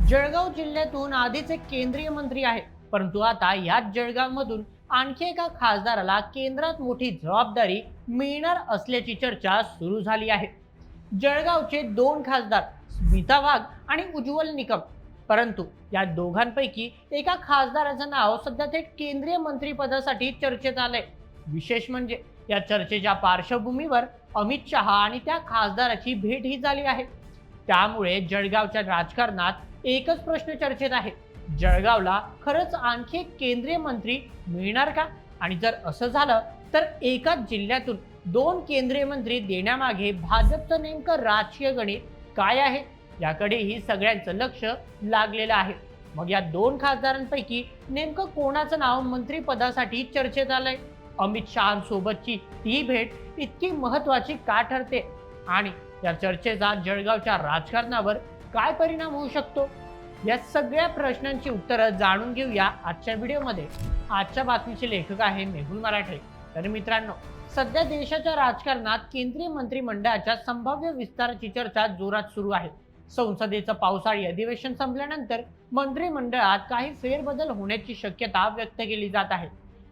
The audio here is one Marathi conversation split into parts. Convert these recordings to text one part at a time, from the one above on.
जळगाव जिल्ह्यातून आधीच एक केंद्रीय मंत्री आहे, परंतु आता याच जळगावमधून आणखी एका खासदाराला केंद्रात मोठी जबाबदारी मिळणार असल्याची चर्चा सुरू झाली आहे. जळगावचे दोन खासदार स्मिता वाघ आणि उज्ज्वल निकम, परंतु या दोघांपैकी एका खासदाराचं नाव सध्या थेट केंद्रीय मंत्रिपदासाठी चर्चेत आलंय. विशेष म्हणजे या चर्चेच्या पार्श्वभूमीवर अमित शहा आणि त्या खासदाराची भेटही झाली आहे. त्यामुळे जळगावच्या राजकारणात एकच प्रश्न चर्चेत आहे: जळगावला खरंच आणखी एक केंद्रीय मंत्री मिळणार का? आणि जर असं झालं तर एकाच जिल्ह्यातून दोन केंद्रीय मंत्री देण्यामागे भाजपचं नेमकं राजकीय गणित काय आहे, याकडेही सगळ्यांचं लक्ष लागलेलं आहे. मग या दोन खासदारांपैकी नेमकं कोणाचं नाव मंत्रिपदासाठी चर्चेत आलंय? अमित शहांसोबतची ती भेट इतकी महत्वाची का ठरते आणि या चर्चेचा जळगावच्या राजकारणावर काय परिणाम होऊ शकतो? या सगळ्या प्रश्नांची उत्तरं जाणून घेऊया आजच्या व्हिडिओमध्ये. आजच्या बातमीचे लेखक आहे मेहुल मराठे. तर मित्रांनो, सध्या देशाच्या राजकारणात केंद्रीय मंत्रिमंडळाच्या संभाव्य विस्ताराची चर्चा जोरात सुरू आहे. संसदेचं पावसाळी अधिवेशन संपल्यानंतर मंत्रिमंडळात काही फेरबदल होण्याची शक्यता व्यक्त केली जात आहे.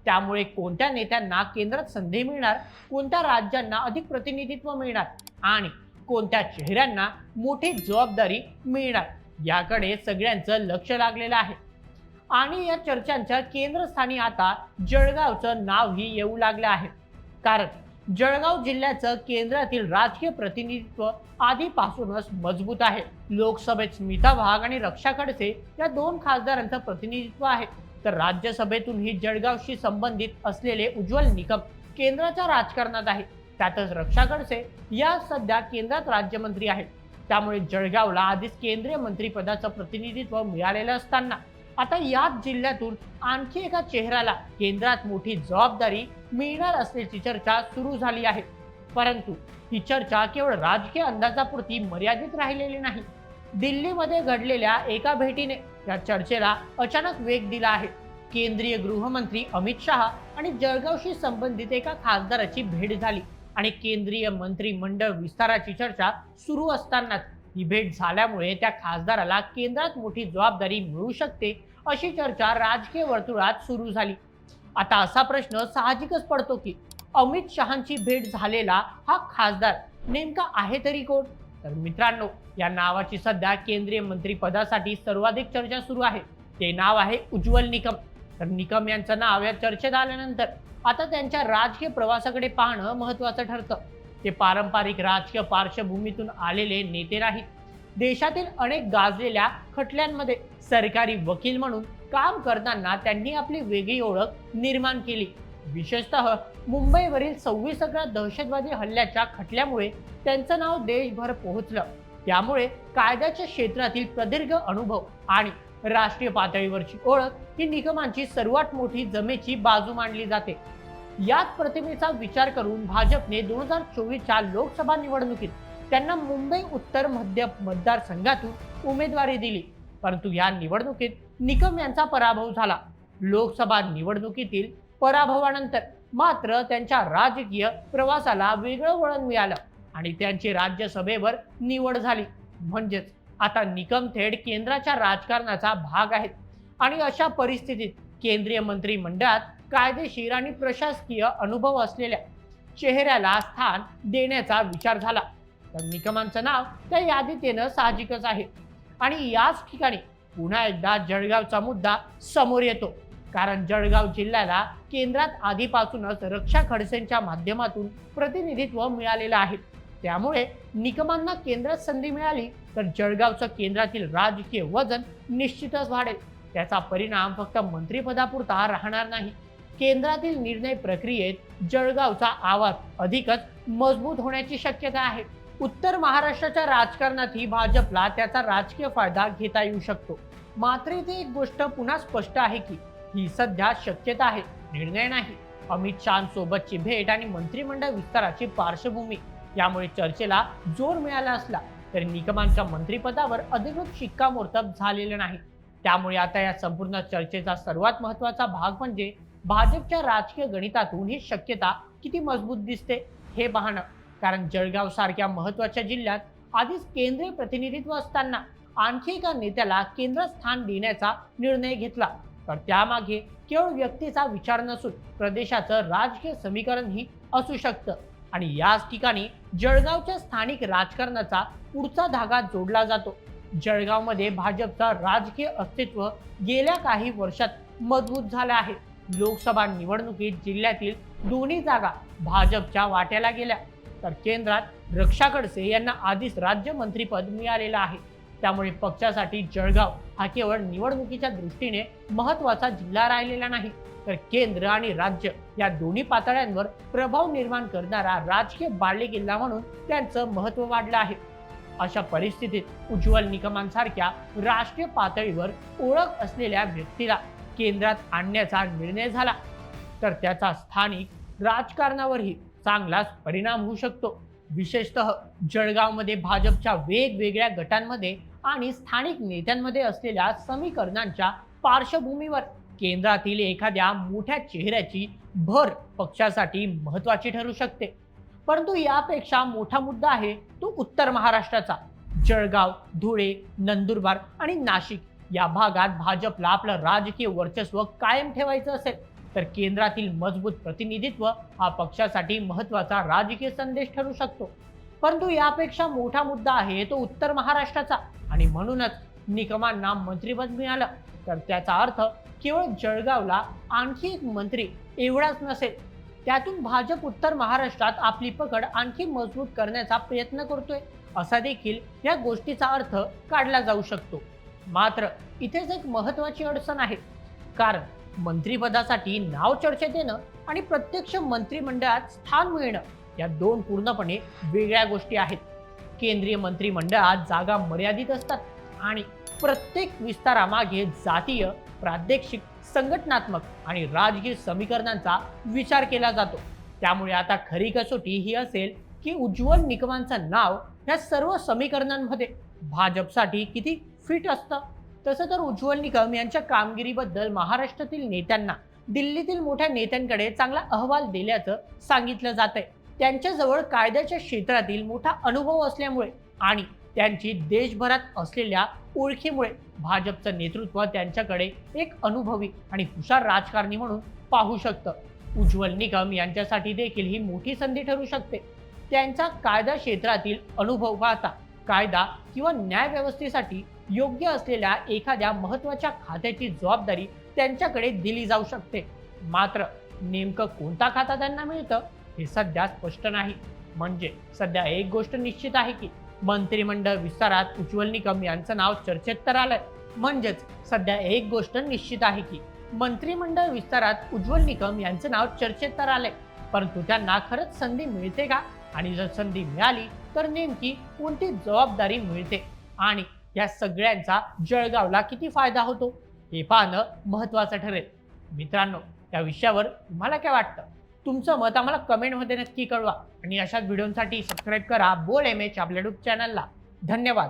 त्यामुळे कोणत्या नेत्यांना केंद्रात संधी मिळणार, कोणत्या राज्यांना अधिक प्रतिनिधित्व मिळणार आणि कोणत्या चेहऱ्यांना मोठी जबाबदारी मिळणार, याकडे सगळ्यांचं लक्ष लागलेलं आहे. आणि या चर्चांच्या केंद्रस्थानी आता जळगावचं नावही येऊ लागलं आहे. कारण जळगाव जिल्ह्याचं केंद्रातील राजकीय प्रतिनिधित्व आधीपासूनच मजबूत आहे. लोकसभेत स्मिता वाघ आणि रक्षा खडसे या दोन खासदारांचं प्रतिनिधित्व आहे, तर राज्यसभेतूनही जळगावशी संबंधित असलेले उज्ज्वल निकम केंद्राच्या राजकारणात आहेत. त्यातच रक्षा खडसे या सध्या केंद्रात राज्यमंत्री आहेत. त्यामुळे जळगावला आधीच केंद्रीय मंत्रिपदाचं प्रतिनिधित्व मिळालेलं असताना आता याच जिल्ह्यातून आणखी एका चेहऱ्याला केंद्रात मोठी जबाबदारी मिळणार असल्याची चर्चा सुरू झाली आहे. परंतु ही चर्चा केवळ राजकीय अंदाजापुरती मर्यादित राहिलेली नाही. दिल्लीमध्ये घडलेल्या एका भेटीने या चर्चेला अचानक वेग दिला आहे. केंद्रीय गृहमंत्री अमित शहा आणि जळगावशी संबंधित एका खासदाराची भेट झाली आणि केंद्रीय मंत्रिमंडळ विस्ताराची चर्चा सुरू असतानाच ही भेट झाल्यामुळे त्या खासदाराला केंद्रात मोठी जबाबदारी मिळू शकते अशी चर्चा राजकीय वर्तुळात सुरू झाली. आता असा प्रश्न साहजिकच पडतो की अमित शहांची भेट झालेला हा खासदार नेमका आहे तरी कोण? तर मित्रांनो, या नावाची सध्या केंद्रीय मंत्रिपदासाठी सर्वाधिक चर्चा सुरू आहे. ते नाव आहे उज्ज्वल निकम. तर निकम यांचं नाव या चर्चेत आल्यानंतर आता त्यांच्या राजकीय प्रवासाकडे पाहणं महत्त्वाचं ठरतं. ते पारंपरिक राजकीय पार्श्वभूमीतून आलेले नेते नाहीत. देशातील अनेक गाजलेल्या खटल्यांमध्ये सरकारी वकील म्हणून काम करताना त्यांनी आपली वेगळी ओळख निर्माण केली. विशेषतः मुंबईवरील 26 दहशतवादी हल्ल्याच्या खटल्यामुळे त्यांचं नाव देशभर पोहोचलं. त्यामुळे कायद्याच्या क्षेत्रातील प्रदीर्घ अनुभव आणि राष्ट्रीय पातळीवरची ओळख ही निकमांची सर्वात मोठी जमेची बाजू मानली जाते. याच प्रतिमेचा विचार करून भाजपने 2024च्या लोकसभा निवडणुकीत त्यांना मुंबई उत्तर मध्य मतदारसंघातून उमेदवारी दिली. परंतु या निवडणुकीत निकम यांचा पराभव झाला. लोकसभा निवडणुकीतील पराभवानंतर मात्र त्यांच्या राजकीय प्रवासाला वेगळं वळण मिळालं आणि त्यांची राज्यसभेवर निवड झाली. म्हणजेच आता निकम थेट केंद्राच्या राजकारणाचा भाग आहेत आणि अशा परिस्थितीत केंद्रीय मंत्रिमंडळात कायदेशीर आणि प्रशासकीय अनुभव असलेल्या चेहऱ्याला स्थान देण्याचा विचार झाला. तर निकमांचं नाव त्या यादीत येणं साहजिकच आहे. आणि याच ठिकाणी पुन्हा एकदा जळगावचा मुद्दा समोर येतो. कारण जळगाव जिल्ह्याला केंद्रात आधीपासूनच रक्षा खडसेंच्या माध्यमातून प्रतिनिधित्व मिळालेलं आहे. त्यामुळे निकमांना केंद्रात संधी मिळाली तर जळगावचं केंद्रातील राजकीय वजन निश्चितच वाढेल. त्याचा परिणाम फक्त मंत्रिपदापुरता राहणार नाही. केंद्रातील निर्णय प्रक्रियेत जळगावचा आवाज अधिकच मजबूत होण्याची शक्यता आहे. उत्तर महाराष्ट्राच्या राजकारणातही भाजपला त्याचा राजकीय फायदा घेता येऊ शकतो. मात्र इथे एक गोष्ट पुन्हा स्पष्ट आहे की ही सध्या शक्यता आहे, निर्णय नाही. अमित शहांसोबतची भेट आणि मंत्रिमंडळ विस्ताराची पार्श्वभूमी यामुळे चर्चेला जोर मिळाला असला तरी निकमांच्या मंत्रिपदावर अधिकृत शिक्कामोर्तब झालेलं नाही. त्यामुळे आता या संपूर्ण चर्चेचा सर्वात महत्त्वाचा भाग म्हणजे भाजपच्या राजकीय गणितातून ही शक्यता किती मजबूत दिसते हे पाहणं. कारण जळगाव सारख्या महत्त्वाच्या जिल्ह्यात आधीच केंद्रीय प्रतिनिधित्व असताना आणखी एका नेत्याला केंद्रस्थान देण्याचा निर्णय घेतला, तर त्यामागे केवळ व्यक्तीचा विचार नसून प्रदेशाचं राजकीय समीकरणही असू शकतं. आणि याच ठिकाणी जळगावच्या स्थानिक राजकारणाचा पुढचा धागा जोडला जातो. जळगावमध्ये भाजपचा राजकीय अस्तित्व गेल्या काही वर्षात मजबूत झालं आहे. लोकसभा निवडणुकीत जिल्ह्यातील दोन्ही जागा भाजपच्या वाट्याला गेल्या, तर केंद्रात रक्षा खडसे यांना आधीच राज्यमंत्रीपद मिळालेलं आहे. त्यामुळे पक्षासाठी जळगाव हा केवळ निवडणुकीच्या दृष्टीने महत्त्वाचा जिल्हा राहिलेला नाही, तर केंद्र आणि राज्य या दोन्ही पातळ्यांवर प्रभाव निर्माण करणारा राजकीय बालेकिल्ला म्हणून त्यांचं महत्त्व वाढलं आहे. अशा परिस्थितीत उज्ज्वल निकमांसारख्या राष्ट्रीय पातळीवर ओळख असलेल्या व्यक्तीला केंद्रात आणण्याचा निर्णय झाला, तर त्याचा स्थानिक राजकारणावरही चांगलाच परिणाम होऊ शकतो. विशेषतः जळगावमध्ये भाजपच्या वेगवेगळ्या गटांमध्ये आणि स्थानिक नेत्यांमध्ये असलेल्या समीकरणांच्या पार्श्वभूमीवर केंद्रातील एखाद्या मोठ्या चेहऱ्याची भर पक्षासाठी महत्त्वाची ठरू शकते. परंतु यापेक्षा मोठा मुद्दा आहे तो उत्तर महाराष्ट्राचा. जळगाव, धुळे, नंदुरबार आणि नाशिक या भागात भाजपला आपलं राजकीय वर्चस्व कायम ठेवायचं असेल, तर केंद्रातील मजबूत प्रतिनिधित्व हा पक्षासाठी महत्त्वाचा राजकीय संदेश ठरू शकतो. परंतु यापेक्षा मोठा मुद्दा आहे तो उत्तर महाराष्ट्राचा, आणि म्हणूनच निकमांना मंत्रिपद मिळालं, तर त्याचा अर्थ केवळ जळगावला आणखी एक मंत्री एवढाच नसेल. त्यातून भाजप उत्तर महाराष्ट्रात आपली पकड आणखी मजबूत करण्याचा प्रयत्न करतोय, असा देखील या गोष्टीचा अर्थ काढला जाऊ शकतो. मात्र इथेच एक महत्त्वाची अडचण आहे, कारण मंत्रिपदासाठी नाव चर्चेत येणं आणि प्रत्यक्ष मंत्रिमंडळात स्थान मिळणं या दोन पूर्णपणे वेगळ्या गोष्टी आहेत. केंद्रीय मंत्रिमंडळात जागा मर्यादित असतात आणि प्रत्येक विस्तारामागे जातीय, प्रादेशिक, संघटनात्मक आणि राजकीय समीकरणांचा विचार केला जातो. त्यामुळे आता खरी कसोटी ही असेल की उज्ज्वल निकमांचं नाव या सर्व समीकरणांमध्ये भाजपसाठी किती फिट असतं. तसं तर उज्ज्वल निकम यांच्या कामगिरीबद्दल महाराष्ट्रातील नेत्यांना दिल्लीतील मोठ्या नेत्यांकडे चांगला अहवाल दिल्याचं सांगितलं जातंय. त्यांच्याजवळ कायद्याच्या क्षेत्रातील मोठा अनुभव असल्यामुळे आणि त्यांची देशभरात असलेल्या ओळखीमुळे भाजपचं नेतृत्व त्यांच्याकडे एक अनुभवी आणि हुशार राजकारणी म्हणून पाहू शकतं. उज्ज्वल निकम यांच्यासाठी देखील ही मोठी संधी ठरू शकते. त्यांचा कायदा क्षेत्रातील अनुभव पाहता कायदा किंवा न्याय व्यवस्थेसाठी योग्य असलेल्या एखाद्या महत्त्वाच्या खात्याची जबाबदारी त्यांच्याकडे दिली जाऊ शकते. मात्र नेमकं कोणता खाता त्यांना मिळतं हे सध्या स्पष्ट नाही. म्हणजे सध्या एक गोष्ट निश्चित आहे की मंत्रिमंडळ विस्तारात उज्ज्वल निकम यांचं नाव चर्चेत तर आलंय. म्हणजेच सध्या एक गोष्ट निश्चित आहे की मंत्रिमंडळ विस्तारात उज्ज्वल निकम यांचं नाव चर्चेत तर आलंय. परंतु त्यांना खरंच संधी मिळते का, आणि जर संधी मिळाली तर नेमकी कोणती जबाबदारी मिळते, आणि या सगळ्यांचा जळगावला किती फायदा होतो हे पाहणं महत्त्वाचं ठरेल. मित्रांनो, या विषयावर तुम्हाला काय वाटतं? तुमचं मत आम्हाला कमेंटमध्ये नक्की कळवा, आणि अशाच व्हिडिओसाठी सबस्क्राईब करा बोल्ड एमएच आपल्या यूट्यूब चॅनलला. धन्यवाद.